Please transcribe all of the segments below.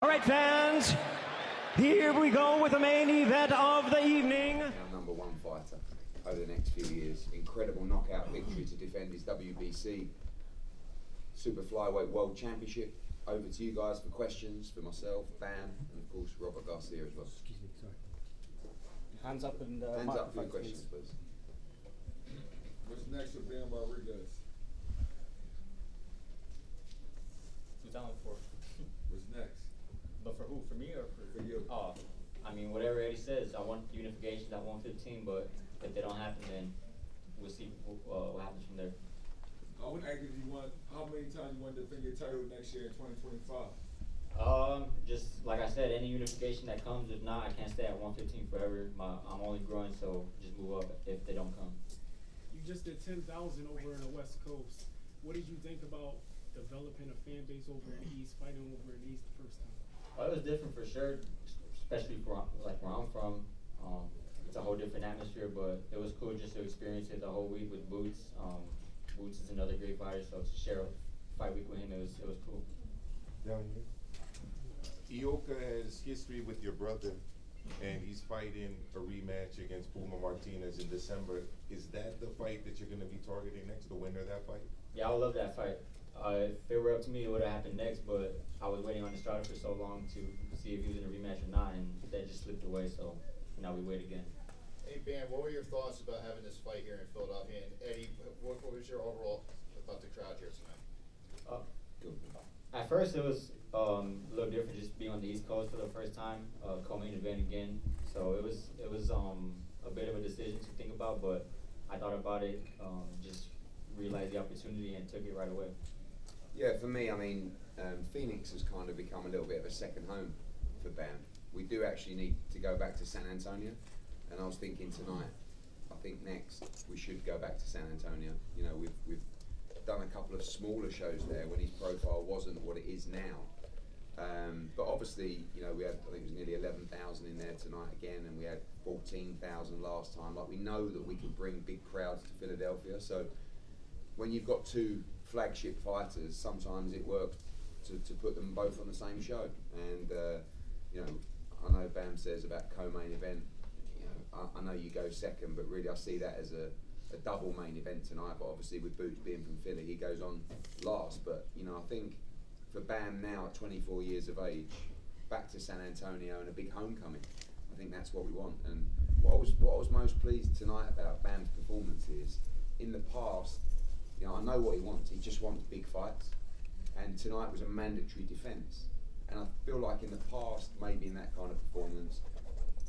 All right, fans, here we go with the main event of the evening. Our number one fighter over the next few years. Incredible knockout victory to defend his WBC Super Flyweight World Championship. Over to you guys for questions, for myself, Bam, and of course Robert Garcia as well. Excuse me, sorry. Hands up and Hands up for your questions, please. What's next for Bam Rodriguez? Who's down for? What's next? But for who? For me or For you. Oh, I mean, whatever Eddie says. I want unifications at 115, but if they don't happen, then we'll see what happens from there. I would ask if you want, how many times you want to defend your title next year in 2025? Just like I said, any unification that comes. If not, I can't stay at 115 forever. I'm only growing, so just move up if they don't come. You just did 10,000 over in the West Coast. What did you think about developing a fan base over in the East, fighting over in the East the first time? Well, it was different for sure, especially for like where I'm from. It's a whole different atmosphere, but it was cool just to experience it the whole week with Boots. Boots is another great fighter, so to share a fight week with him, it was cool. Down here. Ioka has history with your brother, and he's fighting a rematch against Puma Martinez in December. Is that the fight that you're going to be targeting next, the winner of that fight? Yeah, I would love that fight. If it were up to me, it would have happened next, but I was waiting on the starter for so long to see if he was in a rematch or not, and that just slipped away, so now we wait again. Hey, Bam, what were your thoughts about having this fight here in Philadelphia? And Eddie, what was your overall about the crowd here tonight? At first, it was a little different just being on the East Coast for the first time, co-main event again. So it was a bit of a decision to think about, but I thought about it, just realized the opportunity and took it right away. Yeah, for me, I mean, Phoenix has kind of become a little bit of a second home for Bam. We do actually need to go back to San Antonio, and I was thinking tonight, I think next we should go back to San Antonio. You know, we've done a couple of smaller shows there when his profile wasn't what it is now. But obviously, you know, we had, I think it was nearly 11,000 in there tonight again, and we had 14,000 last time. Like, we know that we can bring big crowds to Philadelphia, so when you've got two flagship fighters, sometimes it works to put them both on the same show. And you know, I know Bam says about co-main event. You know, I know you go second, but really I see that as a double main event tonight. But obviously with Boots being from Philly, he goes on last. But you know, I think for Bam now at 24 years of age, back to San Antonio and a big homecoming, I think that's what we want. And what I was most pleased tonight about Bam's performance is, in the past, you know, I know what he wants. He just wants big fights, and tonight was a mandatory defence. And I feel like in the past, maybe in that kind of performance,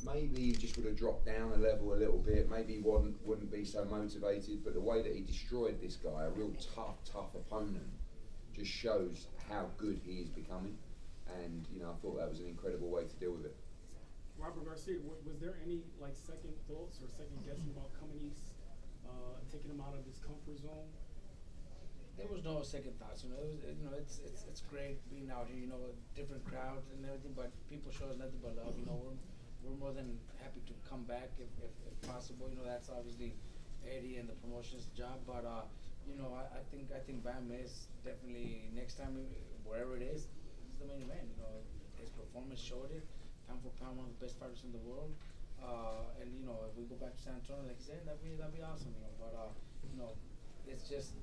maybe he just would have dropped down a level a little bit. Maybe he wouldn't be so motivated. But the way that he destroyed this guy, a real tough opponent, just shows how good he is becoming. And you know, I thought that was an incredible way to deal with it. Robert Garcia, was there any like second thoughts or second guessing about coming East, taking him out of his comfort zone? There was no second thoughts, you know. It was, it's great being out here, you know, different crowds and everything. But people show us nothing but love, you know. We're more than happy to come back if possible. You know, that's obviously Eddie and the promotion's job. But you know, I think Bam is definitely next time wherever it is, he's the main event. You know, his performance showed it. Pound for pound, one of the best fighters in the world. And you know, if we go back to San Antonio, like you said, that'd be awesome. You know, but you know, it's just.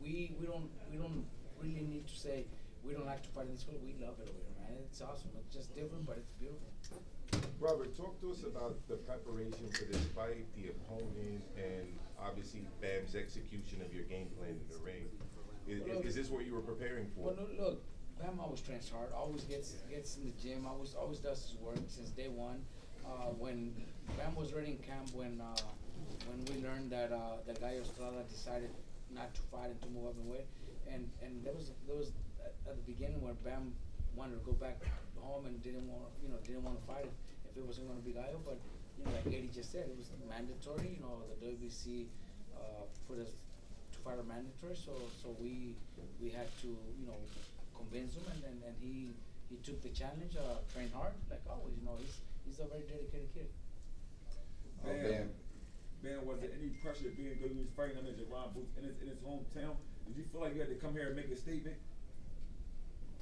We don't really need to say we don't like to fight in this school. We love it over here, man. It's awesome. It's just different, but it's beautiful. Robert, talk to us about the preparation for this fight, the opponent, and obviously Bam's execution of your game plan in the ring. Is this what you were preparing for? Well, look, Bam always trains hard. Always gets in the gym. Always does his work since day one. When Bam was already in camp, when we learned that Gallo Estrada decided not to fight and to move up in weight, and there was at the beginning where Bam wanted to go back home and didn't want to fight if it wasn't going to be Gallo. But you know, like Eddie just said, it was mandatory. You know, the WBC put us to fight a mandatory, so we had to, you know, convince him, and he took the challenge, trained hard like always. You know, he's a very dedicated kid. Man, was there any pressure being good? He was fighting under Jerron Boots in his hometown. Did you feel like you had to come here and make a statement?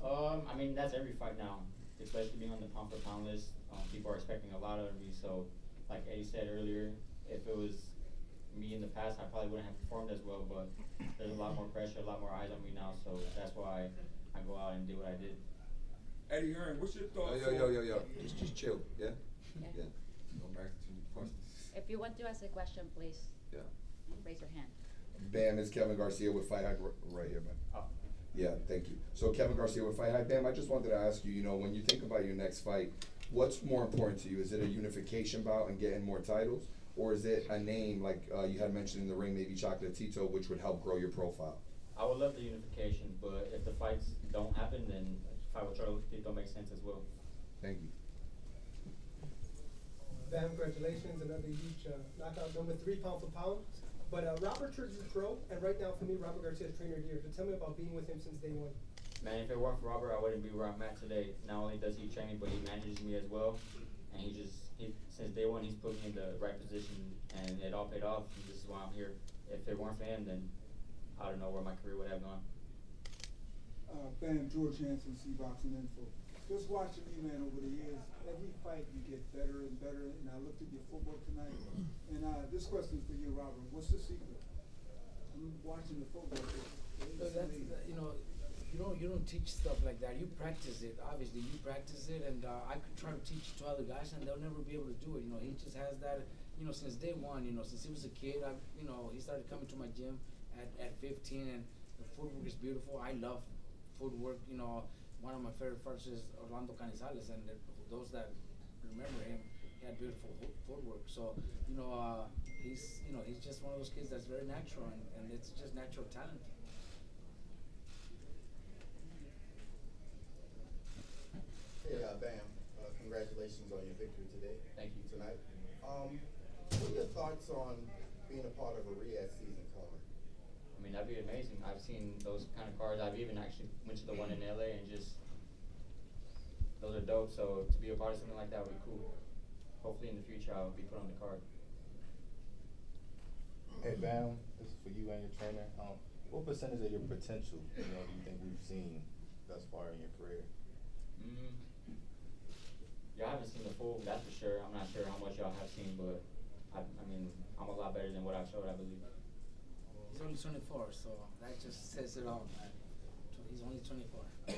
I mean, that's every fight now, especially being on the pound for pound list. People are expecting a lot out of me. So, like Eddie said earlier, if it was me in the past, I probably wouldn't have performed as well. But there's a lot more pressure, a lot more eyes on me now. So that's why I go out and do what I did. Eddie Hearn, what's your thoughts? Yo. Just chill, yeah? Yeah. Yeah. Going back to your questions. If you want to ask a question, please Yeah. raise your hand. Bam, it's Kevin Garcia with Fight Hype right here, man. Oh. Yeah, thank you. So Kevin Garcia with Fight Hype. Bam, I just wanted to ask you, when you think about your next fight, what's more important to you? Is it a unification bout and getting more titles? Or is it a name like you had mentioned in the ring, maybe Chocolatito, which would help grow your profile? I would love the unification, but if the fights don't happen, then fight with Chocolatito makes sense as well. Thank you. Bam, congratulations, another huge knockout, number 3 pound for pound. But Robert turns pro, and right now for me, Robert Garcia's trainer of the year. So tell me about being with him since day one. Man, if it weren't for Robert, I wouldn't be where I'm at today. Not only does he train me, but he manages me as well. And since day one, he's put me in the right position, and it all paid off. And this is why I'm here. If it weren't for him, then I don't know where my career would have gone. Bam, George Hansen, C-Boxing Info. Just watching you, man, over the years, every fight you get better and better, and I looked at your footwork tonight, and this question is for you, Robert. What's the secret? I'm watching the footwork. So that's, you don't teach stuff like that. You practice it. Obviously, you practice it, and I could try to teach it to other guys, and they'll never be able to do it. He just has that. Since day one. Since he was a kid, he started coming to my gym at 15, and the footwork is beautiful. I love footwork. One of my favorite fights is Gonzalez, and those that remember him, he had beautiful footwork. So he's just one of those kids that's very natural, and it's just natural talent. Hey, Bam, congratulations on your victory today. Thank you. Tonight. What are your thoughts on being a part of a Riyadh season card? I mean, that'd be amazing. I've seen those kind of cards. I've even actually went to the one in LA, and just those are dope. So to be a part of something like that would be cool. Hopefully in the future I'll be put on the card. Hey Bam, this is for you and your trainer. What percentage of your potential, do you think we've seen thus far in your career? Y'all haven't seen the full, that's for sure. I'm not sure how much y'all have seen, but I mean, I'm a lot better than what I've showed, I believe. He's only 24, so that just says it all, man. He's only 24.